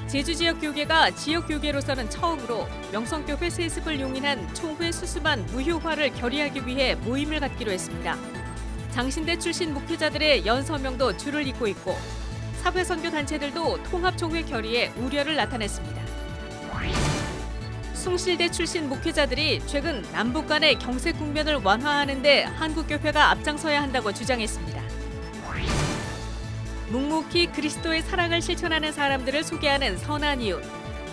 제주 지역 교계가 지역 교계로서는 처음으로 명성교회 세습을 용인한 총회 수습안 무효화를 결의하기 위해 모임을 갖기로 했습니다. 장신대 출신 목회자들의 연서명도 줄을 잇고 있고 사회선교 단체들도 통합총회 결의에 우려를 나타냈습니다. 숭실대 출신 목회자들이 최근 남북 간의 경색 국면을 완화하는 데 한국교회가 앞장서야 한다고 주장했습니다. 묵묵히 그리스도의 사랑을 실천하는 사람들을 소개하는 선한 이웃.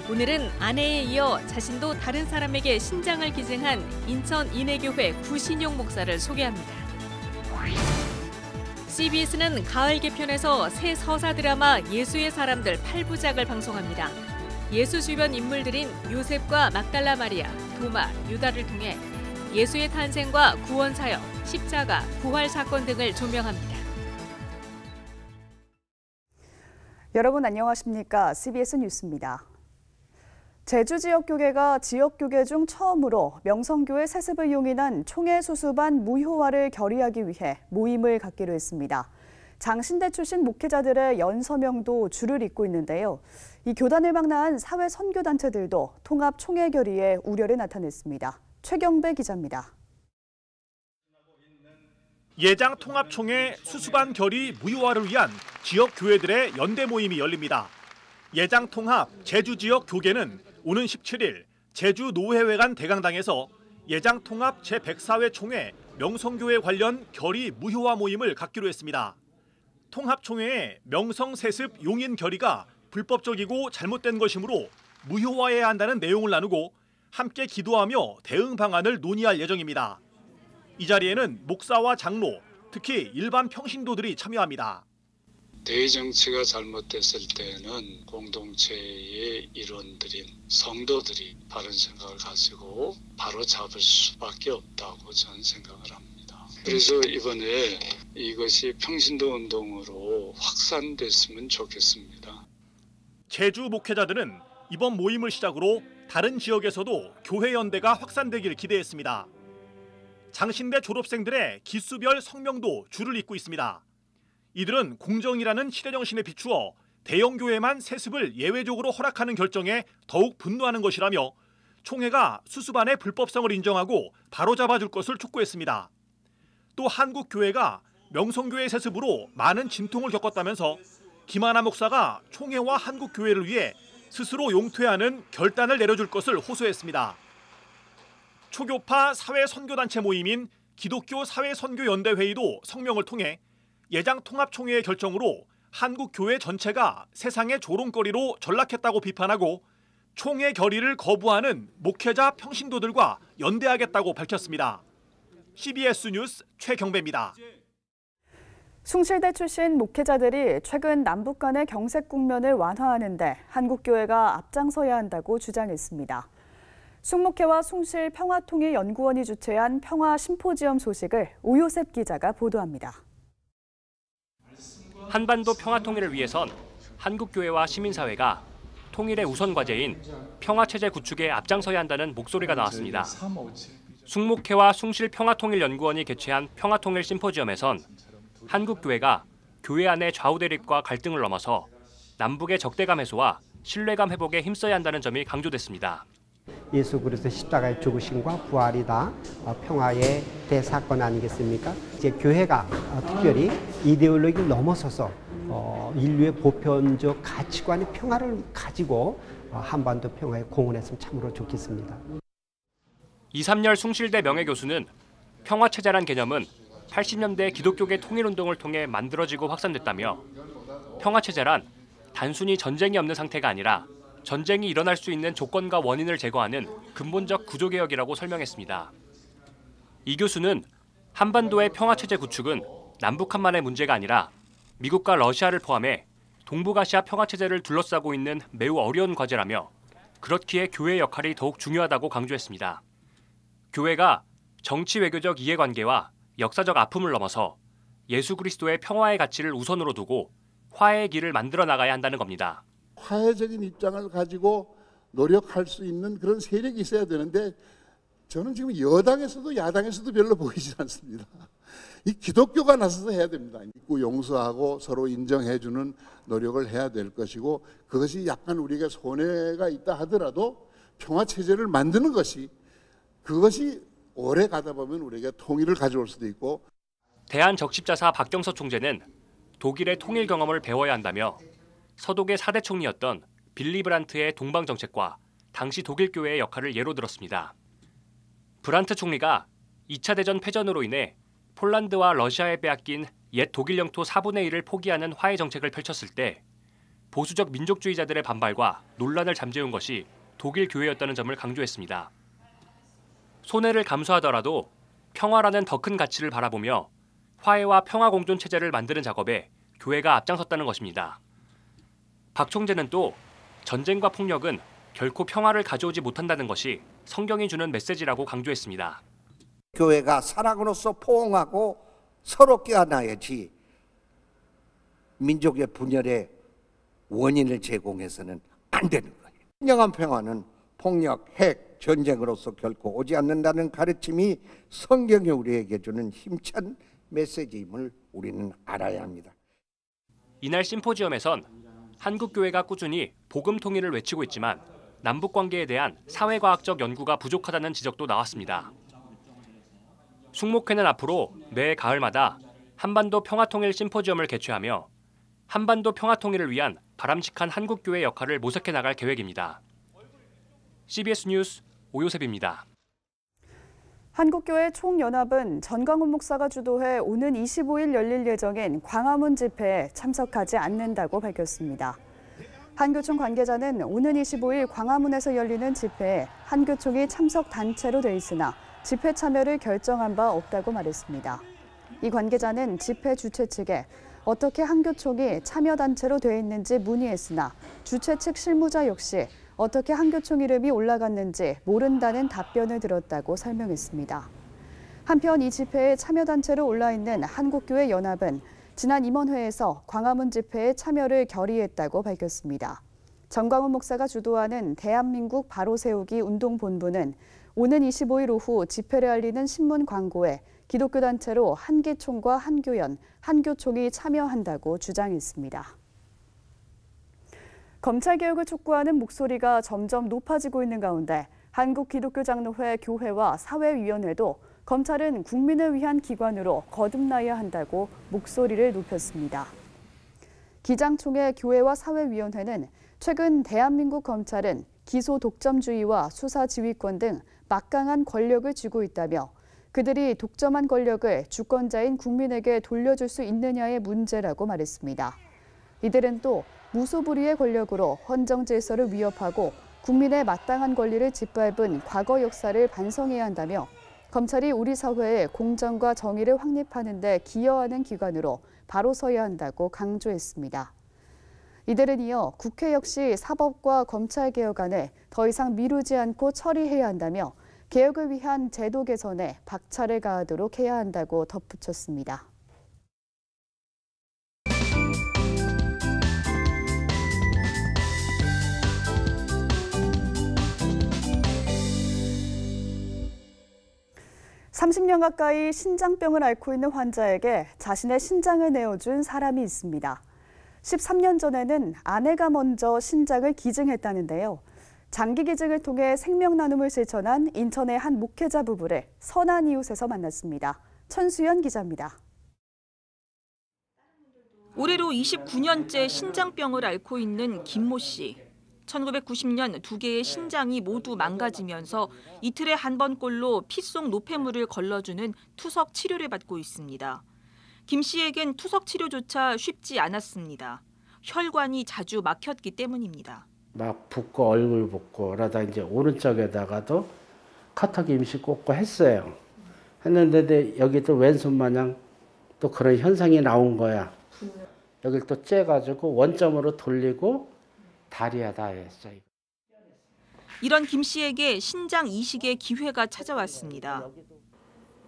오늘은 아내에 이어 자신도 다른 사람에게 신장을 기증한 인천 인해교회 구신용 목사를 소개합니다. CBS는 가을 개편에서 새 서사 드라마 예수의 사람들 8부작을 방송합니다. 예수 주변 인물들인 요셉과 막달라 마리아, 도마, 유다를 통해 예수의 탄생과 구원 사역, 십자가, 부활 사건 등을 조명합니다. 여러분 안녕하십니까? CBS 뉴스입니다. 제주 지역교계가 지역교계 중 처음으로 명성교회 세습을 용인한 총회 수습안 무효화를 결의하기 위해 모임을 갖기로 했습니다. 장신대 출신 목회자들의 연서명도 줄을 잇고 있는데요. 이 교단을 망라한 사회 선교단체들도 통합 총회 결의에 우려를 나타냈습니다. 최경배 기자입니다. 예장 통합총회 수습안 결의 무효화를 위한 지역 교회들의 연대 모임이 열립니다. 예장 통합 제주 지역 교계는 오는 17일 제주 노회회관 대강당에서 예장 통합 제104회 총회 명성교회 관련 결의 무효화 모임을 갖기로 했습니다. 통합총회의 명성세습 용인 결의가 불법적이고 잘못된 것이므로 무효화해야 한다는 내용을 나누고 함께 기도하며 대응 방안을 논의할 예정입니다. 이 자리에는 목사와 장로, 특히 일반 평신도들이 참여합니다. 대정치가 잘못됐을 때는 공동체의 일원들인 성도들이 바른 생각을 가지고 바로 잡을 수밖에 없다고 저는 생각을 합니다. 그래서 이번에 이것이 평신도 운동으로 확산됐으면 좋겠습니다. 제주 목회자들은 이번 모임을 시작으로 다른 지역에서도 교회 연대가 확산되길 기대했습니다. 장신대 졸업생들의 기수별 성명도 줄을 잇고 있습니다. 이들은 공정이라는 시대정신에 비추어 대형교회만 세습을 예외적으로 허락하는 결정에 더욱 분노하는 것이라며 총회가 수습안의 불법성을 인정하고 바로잡아줄 것을 촉구했습니다. 또 한국교회가 명성교회 세습으로 많은 진통을 겪었다면서 김하나 목사가 총회와 한국교회를 위해 스스로 용퇴하는 결단을 내려줄 것을 호소했습니다. 초교파 사회선교단체 모임인 기독교 사회선교연대회의도 성명을 통해 예장 통합총회의 결정으로 한국 교회 전체가 세상의 조롱거리로 전락했다고 비판하고 총회 결의를 거부하는 목회자 평신도들과 연대하겠다고 밝혔습니다. CBS 뉴스 최경배입니다. 숭실대 출신 목회자들이 최근 남북 간의 경색 국면을 완화하는 데 한국교회가 앞장서야 한다고 주장했습니다. 숭목회와 숭실 평화통일연구원이 주최한 평화심포지엄 소식을 오요셉 기자가 보도합니다. 한반도 평화통일을 위해선 한국교회와 시민사회가 통일의 우선 과제인 평화체제 구축에 앞장서야 한다는 목소리가 나왔습니다. 숭목회와 숭실 평화통일연구원이 개최한 평화통일 심포지엄에선 한국교회가 교회 안의 좌우대립과 갈등을 넘어서 남북의 적대감 해소와 신뢰감 회복에 힘써야 한다는 점이 강조됐습니다. 예수 그리스도 십자가의 죽으심과 부활이다 평화의 대사건 아니겠습니까? 이제 교회가 특별히 이데올로기를 넘어서서 인류의 보편적 가치관의 평화를 가지고 한반도 평화에 공헌했으면 참으로 좋겠습니다. 이삼열 숭실대 명예교수는 평화체제란 개념은 80년대 기독교계 통일운동을 통해 만들어지고 확산됐다며 평화체제란 단순히 전쟁이 없는 상태가 아니라 전쟁이 일어날 수 있는 조건과 원인을 제거하는 근본적 구조개혁이라고 설명했습니다. 이 교수는 한반도의 평화체제 구축은 남북한만의 문제가 아니라 미국과 러시아를 포함해 동북아시아 평화체제를 둘러싸고 있는 매우 어려운 과제라며 그렇기에 교회의 역할이 더욱 중요하다고 강조했습니다. 교회가 정치 외교적 이해관계와 역사적 아픔을 넘어서 예수 그리스도의 평화의 가치를 우선으로 두고 화해의 길을 만들어 나가야 한다는 겁니다. 화해적인 입장을 가지고 노력할 수 있는 그런 세력이 있어야 되는데 저는 지금 여당에서도 야당에서도 별로 보이지 않습니다. 이 기독교가 나서서 해야 됩니다. 믿고 용서하고 서로 인정해주는 노력을 해야 될 것이고, 그것이 약간 우리에게 손해가 있다 하더라도 평화체제를 만드는 것이, 그것이 오래 가다 보면 우리에게 통일을 가져올 수도 있고. 대한적십자사 박경서 총재는 독일의 통일 경험을 배워야 한다며 서독의 4대 총리였던 빌리 브란트의 동방정책과 당시 독일 교회의 역할을 예로 들었습니다. 브란트 총리가 2차 대전 패전으로 인해 폴란드와 러시아에 빼앗긴 옛 독일 영토 4분의 1을 포기하는 화해 정책을 펼쳤을 때 보수적 민족주의자들의 반발과 논란을 잠재운 것이 독일 교회였다는 점을 강조했습니다. 손해를 감수하더라도 평화라는 더 큰 가치를 바라보며 화해와 평화 공존 체제를 만드는 작업에 교회가 앞장섰다는 것입니다. 박 총재는 또 전쟁과 폭력은 결코 평화를 가져오지 못한다는 것이 성경이 주는 메시지라고 강조했습니다. 교회가 사랑으로서 포옹하고 서로 껴안아야지 민족의 분열의 원인을 제공해서는 안 되는 거예요. 진정한 평화는 폭력, 핵, 전쟁으로서 결코 오지 않는다는 가르침이 성경이 우리에게 주는 힘찬 메시지임을 우리는 알아야 합니다. 이날 심포지엄에선 한국교회가 꾸준히 복음 통일을 외치고 있지만 남북 관계에 대한 사회과학적 연구가 부족하다는 지적도 나왔습니다. 숭목회는 앞으로 매 가을마다 한반도 평화통일 심포지엄을 개최하며 한반도 평화통일을 위한 바람직한 한국교회 역할을 모색해 나갈 계획입니다. CBS 뉴스 오요셉입니다. 한국교회 총연합은 전광훈 목사가 주도해 오는 25일 열릴 예정인 광화문 집회에 참석하지 않는다고 밝혔습니다. 한교총 관계자는 오는 25일 광화문에서 열리는 집회에 한교총이 참석 단체로 돼 있으나 집회 참여를 결정한 바 없다고 말했습니다. 이 관계자는 집회 주최 측에 어떻게 한교총이 참여 단체로 돼 있는지 문의했으나 주최 측 실무자 역시 어떻게 한교총 이름이 올라갔는지 모른다는 답변을 들었다고 설명했습니다. 한편 이 집회에 참여 단체로 올라 있는 한국교회 연합은 지난 임원회에서 광화문 집회에 참여를 결의했다고 밝혔습니다. 전광훈 목사가 주도하는 대한민국 바로세우기 운동본부는 오는 25일 오후 집회를 알리는 신문 광고에 기독교 단체로 한기총과 한교연, 한교총이 참여한다고 주장했습니다. 검찰개혁을 촉구하는 목소리가 점점 높아지고 있는 가운데 한국기독교장로회 교회와 사회위원회도 검찰은 국민을 위한 기관으로 거듭나야 한다고 목소리를 높였습니다. 기장총회 교회와 사회위원회는 최근 대한민국 검찰은 기소 독점주의와 수사 지휘권 등 막강한 권력을 쥐고 있다며 그들이 독점한 권력을 주권자인 국민에게 돌려줄 수 있느냐의 문제라고 말했습니다. 이들은 또 무소불위의 권력으로 헌정 질서를 위협하고 국민의 마땅한 권리를 짓밟은 과거 역사를 반성해야 한다며 검찰이 우리 사회에 공정과 정의를 확립하는 데 기여하는 기관으로 바로 서야 한다고 강조했습니다. 이들은 이어 국회 역시 사법과 검찰 개혁안을 더 이상 미루지 않고 처리해야 한다며 개혁을 위한 제도 개선에 박차를 가하도록 해야 한다고 덧붙였습니다. (30년) 가까이 신장병을 앓고 있는 환자에게 자신의 신장을 내어준 사람이 있습니다. 13년 전에는 아내가 먼저 신장을 기증했다는데요. 장기 기증을 통해 생명 나눔을 실천한 인천의 한 목회자 부부를 선한 이웃에서 만났습니다. 천수연 기자입니다. 올해로 29년째 신장병을 앓고 있는 김모 씨. 1990년 두 개의 신장이 모두 망가지면서 이틀에 한 번꼴로 피 속 노폐물을 걸러주는 투석 치료를 받고 있습니다. 김 씨에겐 투석 치료조차 쉽지 않았습니다. 혈관이 자주 막혔기 때문입니다. 막 붓고 얼굴 붓고 그러다 이제 오른쪽에다가도 카타기 임시 꽂고 했어요. 했는데 여기 또 왼손 마냥 또 그런 현상이 나온 거야. 여길 또 째가지고 원점으로 돌리고 다리야 다 했어요. 이런 김 씨에게 신장 이식의 기회가 찾아왔습니다.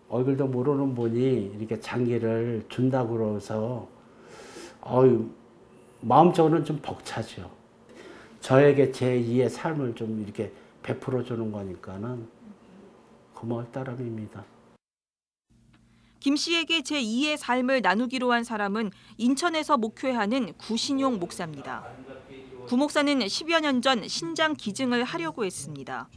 얼굴도 모르는 분이 이렇게 장기를 준다고 그래서 마음적으로는 좀 벅차죠. 저에게 제2의 삶을 좀 이렇게 베풀어 주는 거니까는 고마울 따름입니다. 김 씨에게 제2의 삶을 나누기로 한 사람은 인천에서 목회하는 구신용 목사입니다. 구 목사는 10여 년 전 신장 기증을 하려고 했습니다.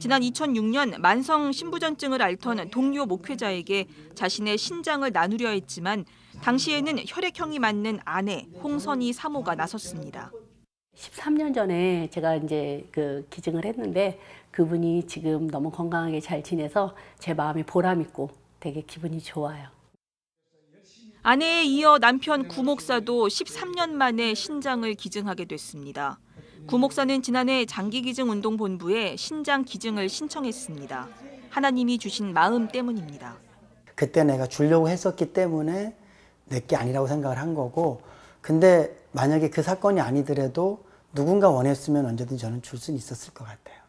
지난 2006년 만성 신부전증을 앓던 동료 목회자에게 자신의 신장을 나누려 했지만 당시에는 혈액형이 맞는 아내 홍선희 사모가 나섰습니다. 13년 전에 제가 이제 기증을 했는데 그분이 지금 너무 건강하게 잘 지내서 제 마음이 보람 있고 되게 기분이 좋아요. 아내에 이어 남편 구 목사도 13년 만에 신장을 기증하게 됐습니다. 구 목사는 지난해 장기기증운동본부에 신장 기증을 신청했습니다. 하나님이 주신 마음 때문입니다. 그때 내가 주려고 했었기 때문에 내게 아니라고 생각을 한 거고, 근데 만약에 그 사건이 아니더라도 누군가 원했으면 언제든지 저는 줄 수는 있었을 것 같아요.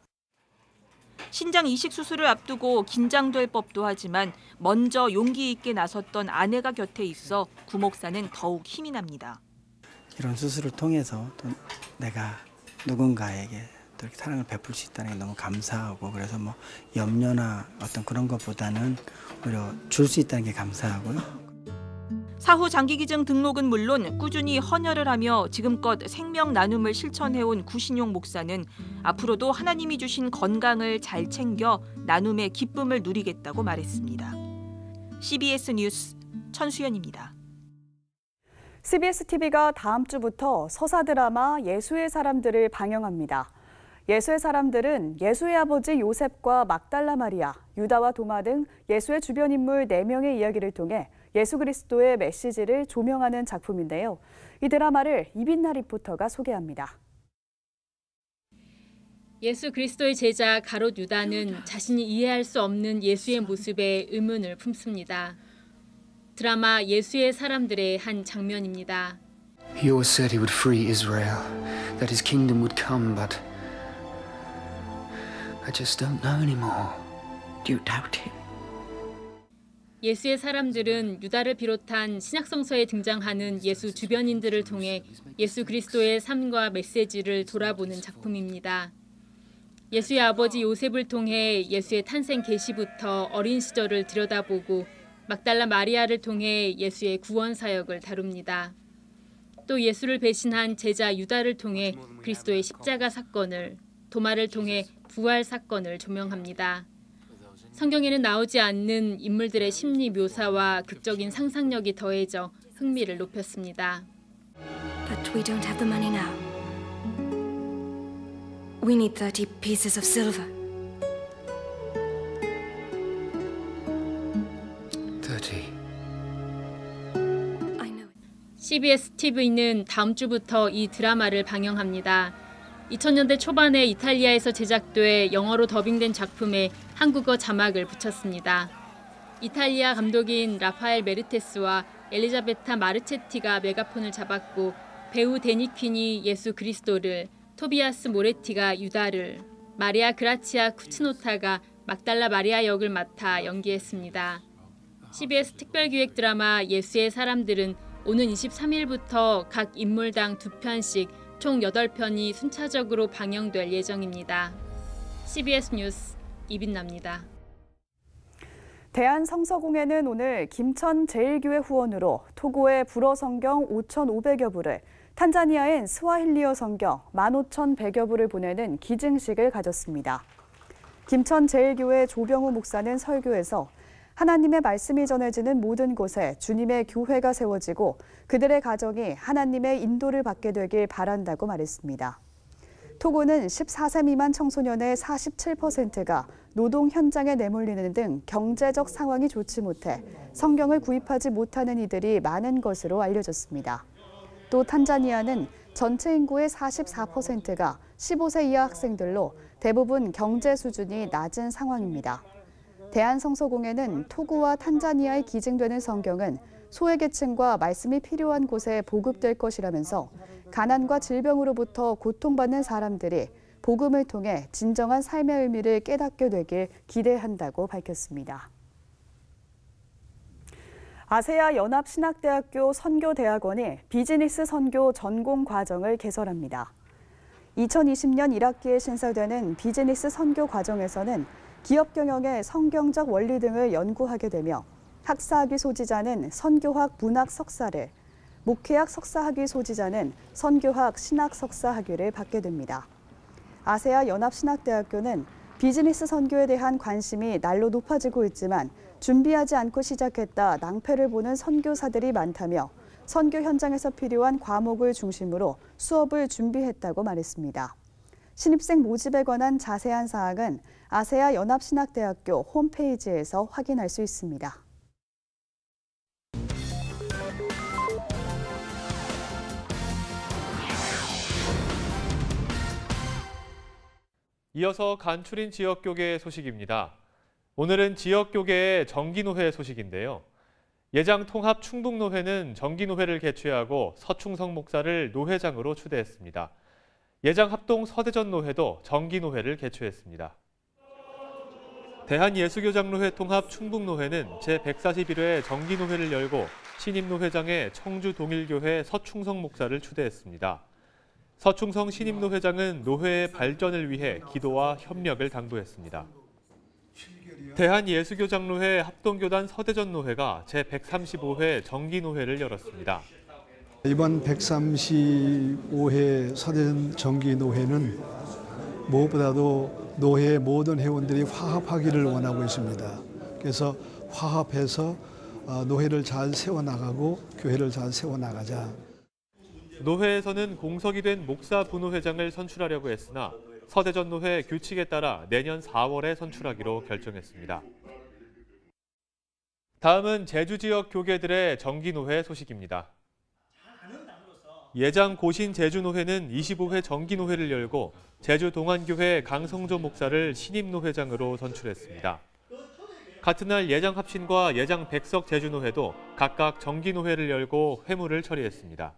신장 이식 수술을 앞두고 긴장될 법도 하지만 먼저 용기 있게 나섰던 아내가 곁에 있어 구 목사는 더욱 힘이 납니다. 이런 수술을 통해서 또 내가 누군가에게 또 이렇게 사랑을 베풀 수 있다는 게 너무 감사하고, 그래서 뭐 염려나 어떤 그런 것보다는 오히려 줄 수 있다는 게 감사하고요. 사후 장기기증 등록은 물론 꾸준히 헌혈을 하며 지금껏 생명 나눔을 실천해온 구신용 목사는 앞으로도 하나님이 주신 건강을 잘 챙겨 나눔의 기쁨을 누리겠다고 말했습니다. CBS 뉴스 천수연입니다. CBS TV가 다음 주부터 서사 드라마 예수의 사람들을 방영합니다. 예수의 사람들은 예수의 아버지 요셉과 막달라 마리아, 유다와 도마 등 예수의 주변 인물 4명의 이야기를 통해 예수 그리스도의 메시지를 조명하는 작품인데요. 이 드라마를 이빈나 리포터가 소개합니다. 예수 그리스도의 제자 가롯 유다는 자신이 이해할 수 없는 예수의 모습에 의문을 품습니다. 드라마 예수의 사람들의 한 장면입니다. He always said he would free Israel, that his kingdom would come, but I just don't know anymore. Do you doubt him? 예수의 사람들은 유다를 비롯한 신약성서에 등장하는 예수 주변인들을 통해 예수 그리스도의 삶과 메시지를 돌아보는 작품입니다. 예수의 아버지 요셉을 통해 예수의 탄생 계시부터 어린 시절을 들여다보고 막달라 마리아를 통해 예수의 구원 사역을 다룹니다. 또 예수를 배신한 제자 유다를 통해 그리스도의 십자가 사건을, 도마를 통해 부활 사건을 조명합니다. 성경에는 나오지 않는 인물들의 심리 묘사와 극적인 상상력이 더해져 흥미를 높였습니다. But we don't have the money now. We need 30 pieces of silver. 30. CBS TV는 다음 주부터 이 드라마를 방영합니다. 2000년대 초반에 이탈리아에서 제작돼 영어로 더빙된 작품에 한국어 자막을 붙였습니다. 이탈리아 감독인 라파엘 메르테스와 엘리자베타 마르체티가 메가폰을 잡았고, 배우 데니 퀸이 예수 그리스도를, 토비아스 모레티가 유다를, 마리아 그라치아 쿠치노타가 막달라 마리아 역을 맡아 연기했습니다. CBS 특별기획 드라마 예수의 사람들은 오는 23일부터 각 인물당 2편씩 총 8편이 순차적으로 방영될 예정입니다. CBS 뉴스 이빈나입니다. 대한성서공회는 오늘 김천 제1교회 후원으로 토고의 불어 성경 5,500여 부를, 탄자니아엔 스와힐리어 성경 15,100여 부를 보내는 기증식을 가졌습니다. 김천 제1교회 조병우 목사는 설교에서 하나님의 말씀이 전해지는 모든 곳에 주님의 교회가 세워지고 그들의 가정이 하나님의 인도를 받게 되길 바란다고 말했습니다. 토고는 14세 미만 청소년의 47%가 노동 현장에 내몰리는 등 경제적 상황이 좋지 못해 성경을 구입하지 못하는 이들이 많은 것으로 알려졌습니다. 또 탄자니아는 전체 인구의 44%가 15세 이하 학생들로 대부분 경제 수준이 낮은 상황입니다. 대한성서공회는 토고와 탄자니아에 기증되는 성경은 소외계층과 말씀이 필요한 곳에 보급될 것이라면서 가난과 질병으로부터 고통받는 사람들이 복음을 통해 진정한 삶의 의미를 깨닫게 되길 기대한다고 밝혔습니다. 아세아 연합신학대학교 선교대학원이 비즈니스 선교 전공 과정을 개설합니다. 2020년 1학기에 신설되는 비즈니스 선교 과정에서는 기업 경영의 성경적 원리 등을 연구하게 되며 학사학위 소지자는 선교학 문학 석사를, 목회학 석사학위 소지자는 선교학 신학 석사학위를 받게 됩니다. 아세아 연합신학대학교는 비즈니스 선교에 대한 관심이 날로 높아지고 있지만 준비하지 않고 시작했다 낭패를 보는 선교사들이 많다며 선교 현장에서 필요한 과목을 중심으로 수업을 준비했다고 말했습니다. 신입생 모집에 관한 자세한 사항은 아세아 연합신학대학교 홈페이지에서 확인할 수 있습니다. 이어서 간추린 지역교계 소식입니다. 오늘은 지역교계의 정기노회 소식인데요. 예장통합 충북노회는 정기노회를 개최하고 서충성 목사를 노회장으로 추대했습니다. 예장합동 서대전노회도 정기노회를 개최했습니다. 대한예수교장노회 통합 충북노회는 제141회 정기노회를 열고 신임노회장에 청주동일교회 서충성 목사를 추대했습니다. 서충성 신임노회장은 노회의 발전을 위해 기도와 협력을 당부했습니다. 대한예수교장노회 합동교단 서대전노회가 제135회 정기노회를 열었습니다. 이번 135회 서대전 정기노회는 무엇보다도 노회의 모든 회원들이 화합하기를 원하고 있습니다. 그래서 화합해서 노회를 잘 세워나가고 교회를 잘 세워나가자. 노회에서는 공석이 된 목사 부노회장을 선출하려고 했으나 서대전노회 규칙에 따라 내년 4월에 선출하기로 결정했습니다. 다음은 제주 지역 교계들의 정기노회 소식입니다. 예장 고신 제주노회는 25회 정기노회를 열고 제주 동안교회 강성조 목사를 신임노회장으로 선출했습니다. 같은 날 예장 합신과 예장 백석 제주노회도 각각 정기노회를 열고 회무를 처리했습니다.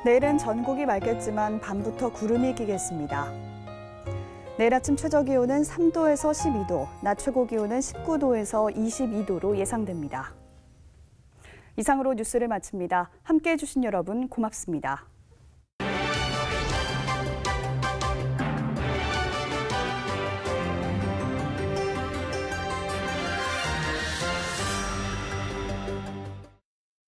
내일은 전국이 맑겠지만 밤부터 구름이 끼겠습니다. 내일 아침 최저기온은 3도에서 12도, 낮 최고기온은 19도에서 22도로 예상됩니다. 이상으로 뉴스를 마칩니다. 함께해 주신 여러분 고맙습니다.